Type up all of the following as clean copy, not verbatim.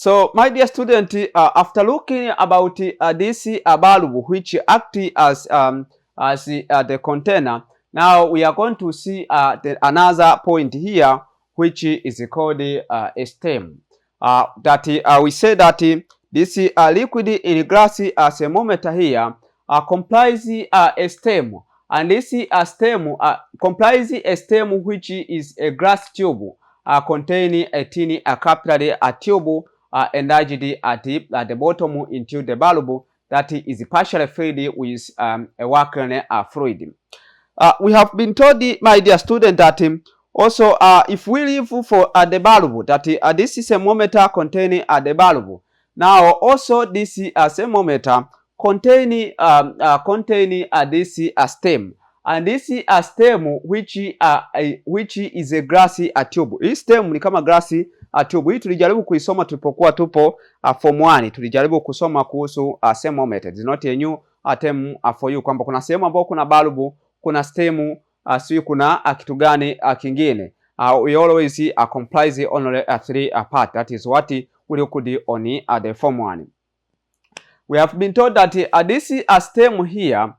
So, my dear student, after looking about this bulb which acts as the container, now we are going to see another point here which is called a stem. We say that this liquid in glass thermometer here comprises a stem, and this stem comprises a stem which is a glass tube containing a tiny capillary tube enlarged at the bottom into the bulb that is partially filled with a working fluid. We have been told, my dear student, that also if we leave for the bulb, that this is a thermometer containing the bulb. Now also this thermometer containing this stem, and this stem which is a glass tube. Hii stem ni kama glass tube. Hii tulijaribu kuisoma tulipokuwa tupo form 1. Tulijaribu kusoma kuhusu thermometer. It's not a new term for you, kwamba kuna sehemu ambayo kuna bulb, kuna stem, sio kuna kitu gani kingine. We always comprise only 3 part. That is what we looked on the form 1. We have been told that this stem here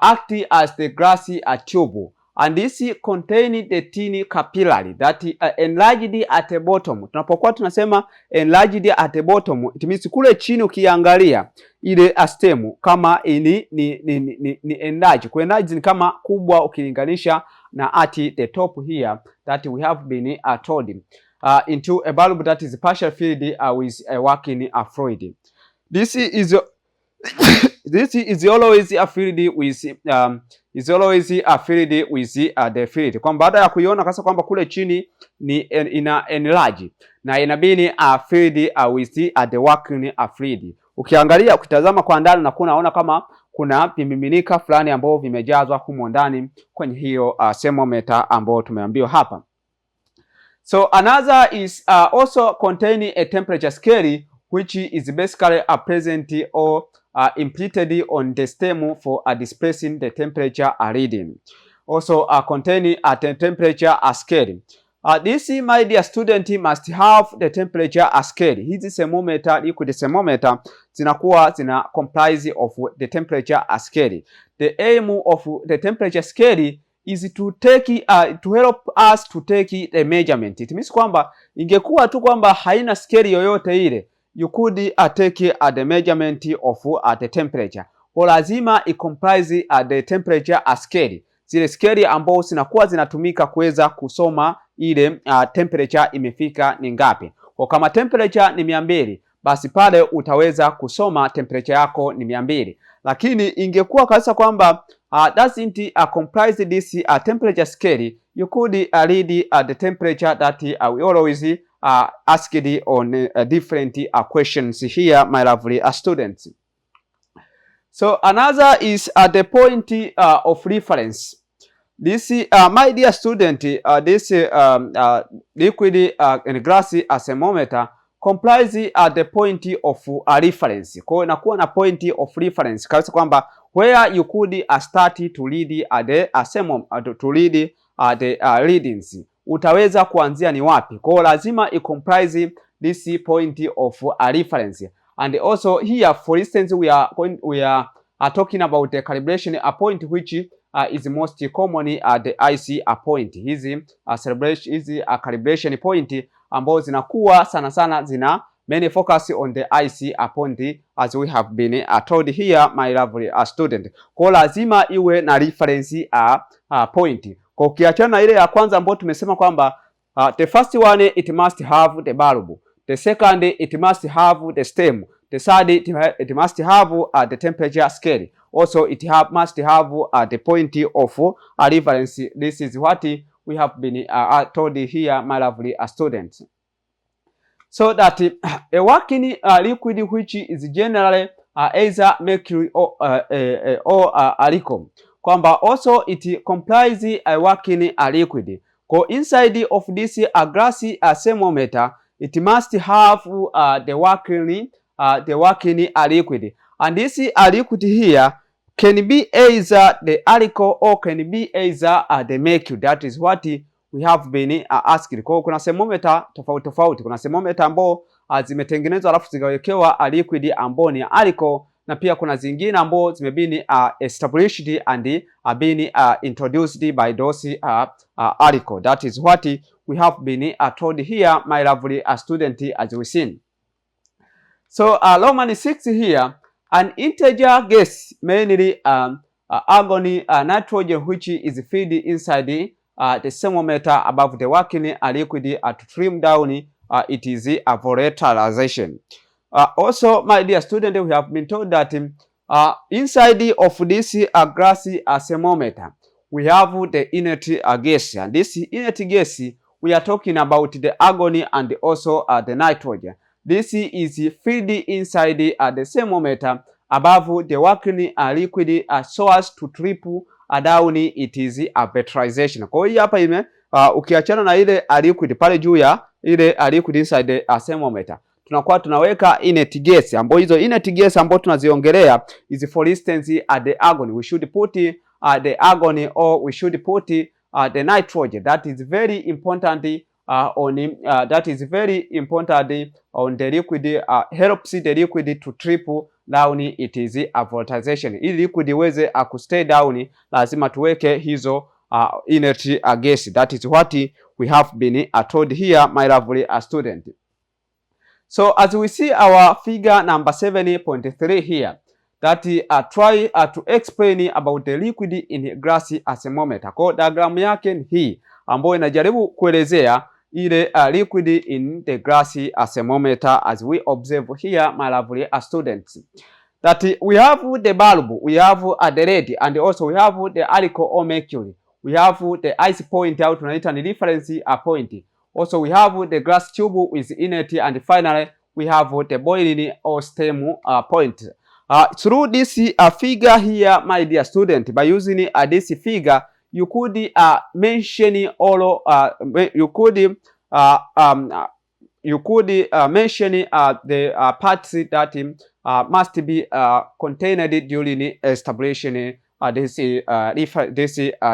act as the glass tube, and this contain the tiny capillary that enlarged at the bottom. Tunapokuwa tunasema enlarged at the bottom, it means kule chini ukiangalia ile stem kama ni enlarge. Kwa enlarge ni kama kubwa ukilinganisha na at the top here that we have been told into a bulb that is partially filled with a working fluid. This is this is always filled with the fluid. Kwa baada ya kuiona kasa kwamba kule chini ni ina enlarge na inabidi filled with the working fluid. Ukiangalia ukitazama kwa ndani na kunaona kama kuna vimiminika fulani ambao vimejazwa humo ndani kwenye hiyo thermometer ambao tumeambiwa hapa. So another is also containing a temperature scale which is basically present or imprinted on the stem for displaying the temperature reading. Also containing a temperature scale. This, my dear student, must have the temperature scale. Hizi thermometer, liquid thermometer, zina comprise of the temperature scale. The aim of the temperature scale is to take to help us to take the measurement. It means kwamba ingekuwa tu kwamba haina scale yoyote ile, you could take the measurement of the temperature. Kwa lazima comprise the temperature scale. Zile scale ambao zinakuwa zinatumika kuweza kusoma ile temperature imefika ni ngapi. Kwa kama temperature ni 200, basi pale utaweza kusoma temperature yako ni 200. Lakini ingekuwa kabisa kwamba doesn't comprise this temperature scale, you could read the temperature that we always asked on different questions here, my lovely students. So another is the point of reference. This, my dear student, this liquid and glass thermometer comprise the point of reference. Kwa hiyo inakuwa na point of reference kabisa kwamba where you could start to read the readings. Utaweza kuanzia ni wapi. Kwa hiyo lazima comprise this point of reference. And also here, for instance, we are talking about the calibration point which is most commonly the IC point. Hizi calibration point ambao zinakuwa sana sana zina main focus on the IC point, as we have been told here, my lovely student. Kwa lazima iwe na reference point. Kwa ukiachana ile ya kwanza ambayo tumesema kwamba the first one it must have the bulb, the second it must have the stem, the third it must have the temperature scale, also it must have the point of reference. This is what we have been told here, my lovely students. So that a working liquid which is generally either mercury or alcohol, kwamba also it comprises a working liquid. Ko inside of this glass thermometer, it must have the working liquid, and this liquid here can be either the alcohol or can be either the mercury. That is what we have been asked. Kwa kuna thermometer tofauti tofauti. Kuna thermometer ambao zimetengenezwa alafu zikawekewa liquid ambao ni alcohol, na pia kuna zingine ambao zimebini established and been introduced by those alcohol. That is what we have been told here, my lovely student, as we seen. So Roman 6 here, an integer gas, mainly argon, nitrogen, which is filled inside the thermometer above the working liquid to trim down it is a volatilization. Also, my dear student, we have been told that inside of this glass thermometer, we have the inert gas, and this inert gas, we are talking about the argon and also the nitrogen. This is filled inside the thermometer above the working liquid so as to triple down it is a volatilization. Kwa hiyo hapa ime ukiachana na ile liquid pale juu ya ile liquid inside the thermometer, tunakuwa tunaweka inert gas, ambapo hizo inert gas ambapo tunaziongelea is for instance the argon. We should put the argon, or we should put the nitrogen. That is very important that is very important on the liquid, helps the liquid to triple down it is a volatilization. Ili liquid iweze kustay down, lazima tuweke hizo inert gas. That is what we have been told here, my lovely student. So as we see our figure number 7.3 here, that try to explain about the liquid in glass thermometer. Kwa diagram yake ni hii ambayo inajaribu kuelezea ile liquid in the glass thermometer, as we observe here, my lovely students. That we have the bulb, we have the lead, and also we have the alcohol or mercury. We have the ice point out, tunaita ni reference point. Also we have the glass tube with inert, and finally we have the boiling or steam point. Through this figure here, my dear student, by using this figure, you could mention all you could mention the parts that must be contained during establishing this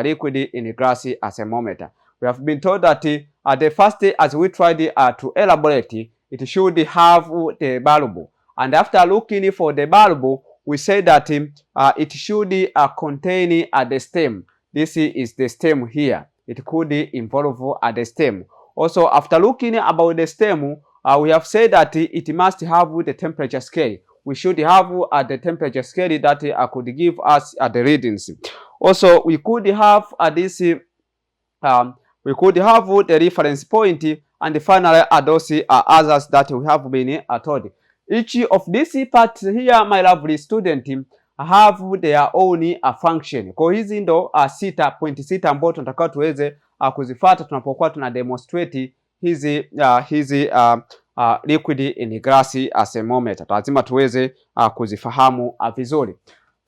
liquid in glass thermometer. We have been told that the first, as we tried to elaborate, it should have the bulb, and after looking for the bulb, we say that it should contain the stem. This is the stem here. It could involve the stem. Also, after looking about the stem, we have said that it must have the temperature scale. We should have the temperature scale that could give us the readings. Also, we could have this. We could have the reference point, and finally those others that we have been told. Each of these parts here, my lovely student, have their own function. Kwa hizi ndo 6.6 ambazo tunataka tuweze kuzifuata tunapokuwa tuna demonstrate hizi liquid in glass thermometer. Lazima tuweze kuzifahamu vizuri.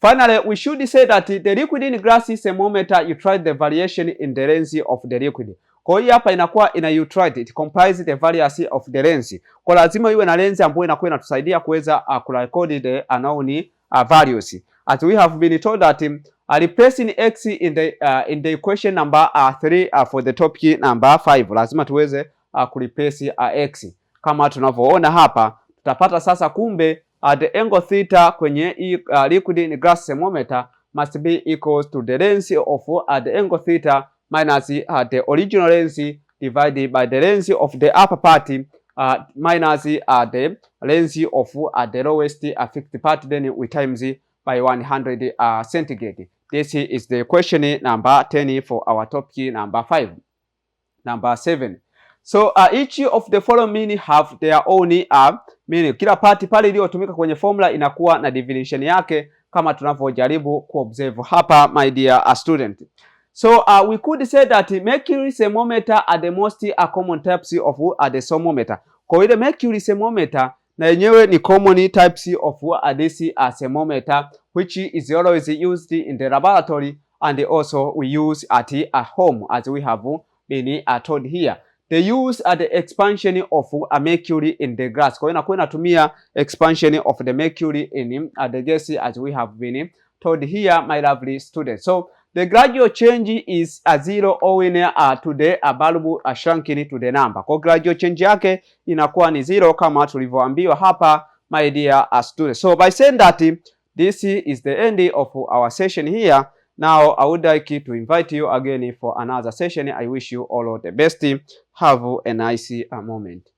Finally, we should say that the liquid in glass thermometer, you try the variation in the length of the liquid. Kwa hiyo hapa inakuwa ina utrite, it comprises the variance of the length. Kwa lazima iwe na length ambayo inakuwa inatusaidia kuweza kurecord the unknown values. As we have been told that replacing x in the equation number 3 for the topic number 5, lazima tuweze kureplace x. Kama tunavyoona hapa, tutapata sasa kumbe the angle theta kwenye liquid in glass thermometer must be equals to the length of the angle theta minus the original length divided by the length of the upper part minus the length of the lowest fixed part, then we times by 100 centigrade. This is the question number 10 for our topic number 5. Number 7. So each of the following have their own meaning. Kila part pale iliyotumika kwenye formula inakuwa na definition yake kama tunavyojaribu kuobserve hapa, my dear student. So we could say that mercury thermometer are the most common types of the thermometer. Kwa ile mercury thermometer na yenyewe ni common types of this thermometer, which is always used in the laboratory and also we use at home, as we have been told here. They use the expansion of a mercury in the glass. Kwa hiyo inakuwa inatumia expansion of the mercury in the gas, as we have been told here, my lovely students. So the gradual change is a zero owing to the variable shrinking to the number. Kwa gradual change yake inakuwa ni zero kama tulivyoambiwa hapa, my dear students. So by saying that, this is the end of our session here. Now I would like to invite you again for another session. I wish you all the best. Have a nice moment.